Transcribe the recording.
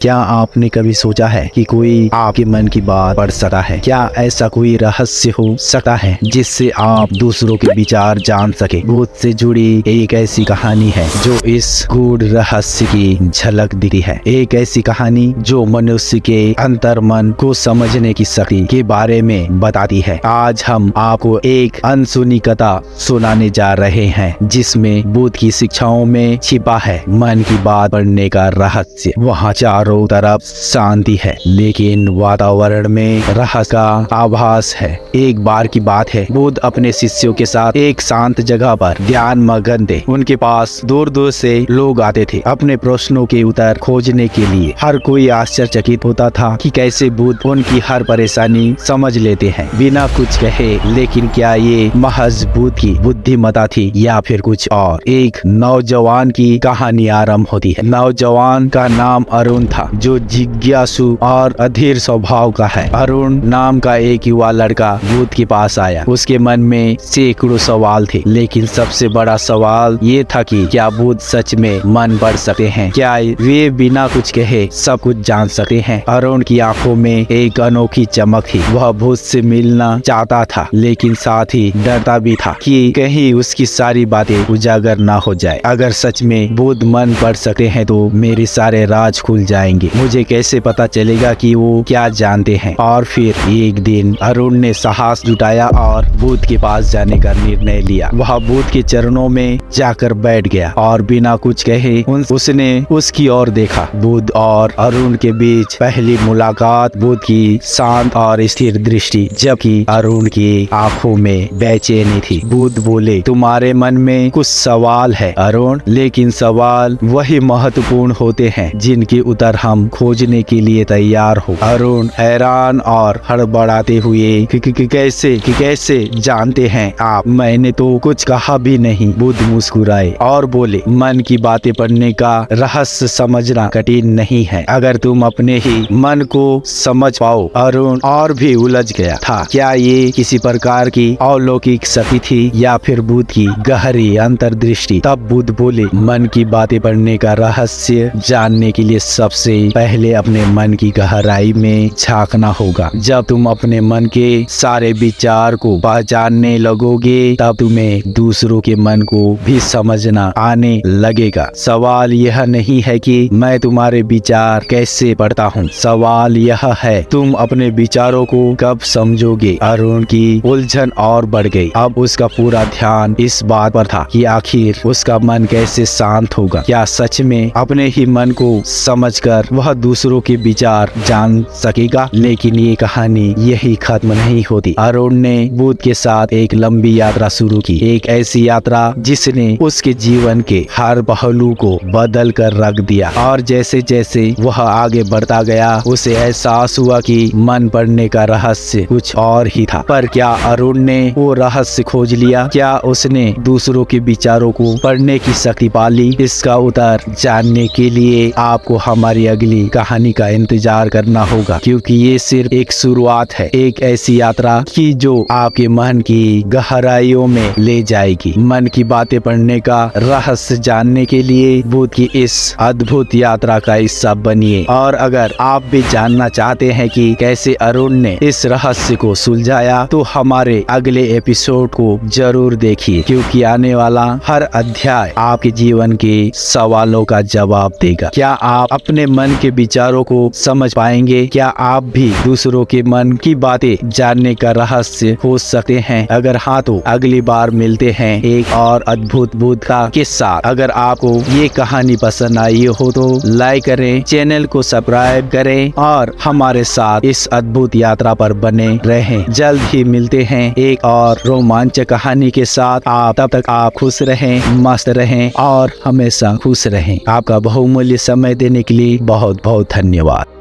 क्या आपने कभी सोचा है कि कोई आपके मन की बात पढ़ सकता है? क्या ऐसा कोई रहस्य हो सकता है जिससे आप दूसरों के विचार जान सके? भूत से जुड़ी एक ऐसी कहानी है जो इस गूढ़ रहस्य की झलक देती है। एक ऐसी कहानी जो मनुष्य के अंतर मन को समझने की शक्ति के बारे में बताती है। आज हम आपको एक अनसुनी कथा सुनाने जा रहे हैं जिसमें बुद्ध की शिक्षाओं में छिपा है मन की बात पढ़ने का रहस्य। वहाँ चारों तरफ शांति है लेकिन वातावरण में रहस्य का आभास है। एक बार की बात है, बुद्ध अपने शिष्यों के साथ एक शांत जगह पर ध्यान मग्न थे। उनके पास दूर दूर से लोग आते थे अपने प्रश्नों के उत्तर खोजने के लिए। हर कोई आश्चर्यचकित होता था कि कैसे बुद्ध उनकी हर परेशानी समझ लेते हैं बिना कुछ कहे। लेकिन क्या ये महज बुद्ध की बुद्धिमत्ता थी या फिर कुछ और? एक नौजवान की कहानी आरंभ होती है। नौजवान का नाम अरुण था जो जिज्ञासु और अधीर स्वभाव का है। अरुण नाम का एक युवा लड़का बुद्ध के पास आया। उसके मन में सैकड़ों सवाल थे लेकिन सबसे बड़ा सवाल ये था कि क्या बुद्ध सच में मन पढ़ सकते हैं? क्या वे बिना कुछ कहे सब कुछ जान सकते हैं? अरुण की आंखों में एक अनोखी चमक थी। वह बुद्ध से मिलना चाहता था लेकिन साथ ही डरता भी था कि कहीं उसकी सारी बातें उजागर ना हो जाए। अगर सच में बुद्ध मन पढ़ सकते हैं तो मेरे सारे राज खुल जाएंगे। मुझे कैसे पता चलेगा कि वो क्या जानते हैं? और फिर एक दिन अरुण ने साहस जुटाया और बुद्ध के पास जाने का निर्णय लिया। वह बुद्ध के चरणों में जाकर बैठ गया और बिना कुछ कहे उसने उसकी ओर देखा। बुद्ध और अरुण के बीच पहली मुलाकात, बुद्ध की शांत और स्थिर दृष्टि जबकि अरुण की आंखों में बेचैनी थी। बुद्ध बोले, तुम्हारे मन में कुछ सवाल है अरुण, लेकिन सवाल वही महत्वपूर्ण होते हैं जिनके उत्तर हम खोजने के लिए तैयार हो। अरुण हैरान और हड़बड़ाते हुए कैसे जानते हैं आप? मैंने तो कुछ कहा भी नहीं। बुद्ध मुस्कुराए और बोले, मन की बातें पढ़ने का रहस्य समझना कठिन नहीं है अगर तुम अपने ही मन को समझ पाओ। अरुण और भी उलझ गया था। क्या ये किसी प्रकार की अलौकिक शक्ति थी या फिर बुद्ध की गहरी अंतर्दृष्टि? तब बुद्ध बोले, मन की बातें पढ़ने का रहस्य जानने के लिए सबसे पहले अपने मन की गहराई में झांकना होगा। जब तुम अपने मन के सारे विचार को पहचानने लगोगे तब तुम्हें दूसरों के मन को भी समझना आने लगेगा। सवाल यह नहीं है कि मैं तुम्हारे विचार कैसे पढ़ता हूँ, सवाल यह है तुम अपने विचारों को कब समझोगे। अरुण की उलझन और बढ़ गई। अब उसका पूरा ध्यान इस बात पर था कि आखिर उसका मन कैसे शांत होगा। क्या सच में अपने ही मन को समझकर वह दूसरों के विचार जान सकेगा? लेकिन ये कहानी यही खत्म नहीं होती। अरुण ने बुद्ध के साथ एक लंबी यात्रा शुरू की। एक ऐसी यात्रा जिसने उसके जीवन के हर पहलू को बदल कर रख दिया। और जैसे जैसे वह आगे बढ़ता गया उसे एहसास हुआ कि मन पढ़ने का रहस्य कुछ और ही था। पर क्या अरुण ने वो रहस्य खोज लिया? क्या उसने दूसरों के विचारों को पढ़ने की शक्ति पा ली? इसका उत्तर जानने के लिए आपको हमारी अगली कहानी का इंतजार करना होगा, क्योंकि ये सिर्फ एक शुरुआत है, एक ऐसी यात्रा की जो आपके मन की गहराइयों में ले जाएगी। मन की बातें पढ़ने का रहस्य जानने के लिए बुद्ध की इस अद्भुत यात्रा का हिस्सा बनिए। और अगर आप भी जानना चाहते हैं कि कैसे अरुण ने इस रहस्य को सुलझाया तो हमारे अगले एपिसोड को जरूर देखिए, क्योंकि आने वाला हर अध्याय आपके जीवन के सवालों का जवाब देगा। क्या आप अपने मन के विचारों को समझ पाएंगे? क्या आप भी दूसरों के मन की बातें जानने का रहस्य खोज सकते हैं? अगर हाँ तो अगली बार मिलते हैं एक और अद्भुत बुद्ध का किस्सा। अगर आपको ये कहानी पसंद आई हो तो लाइक करें, चैनल को सब्सक्राइब करें और हमारे साथ इस अद्भुत यात्रा पर बने रहें। जल्द ही मिलते हैं एक और रोमांचक कहानी के साथ। तब तक आप खुश रहें, मस्त रहें और हमेशा खुश रहें। आपका बहुमूल्य समय देने के लिए बहुत बहुत धन्यवाद।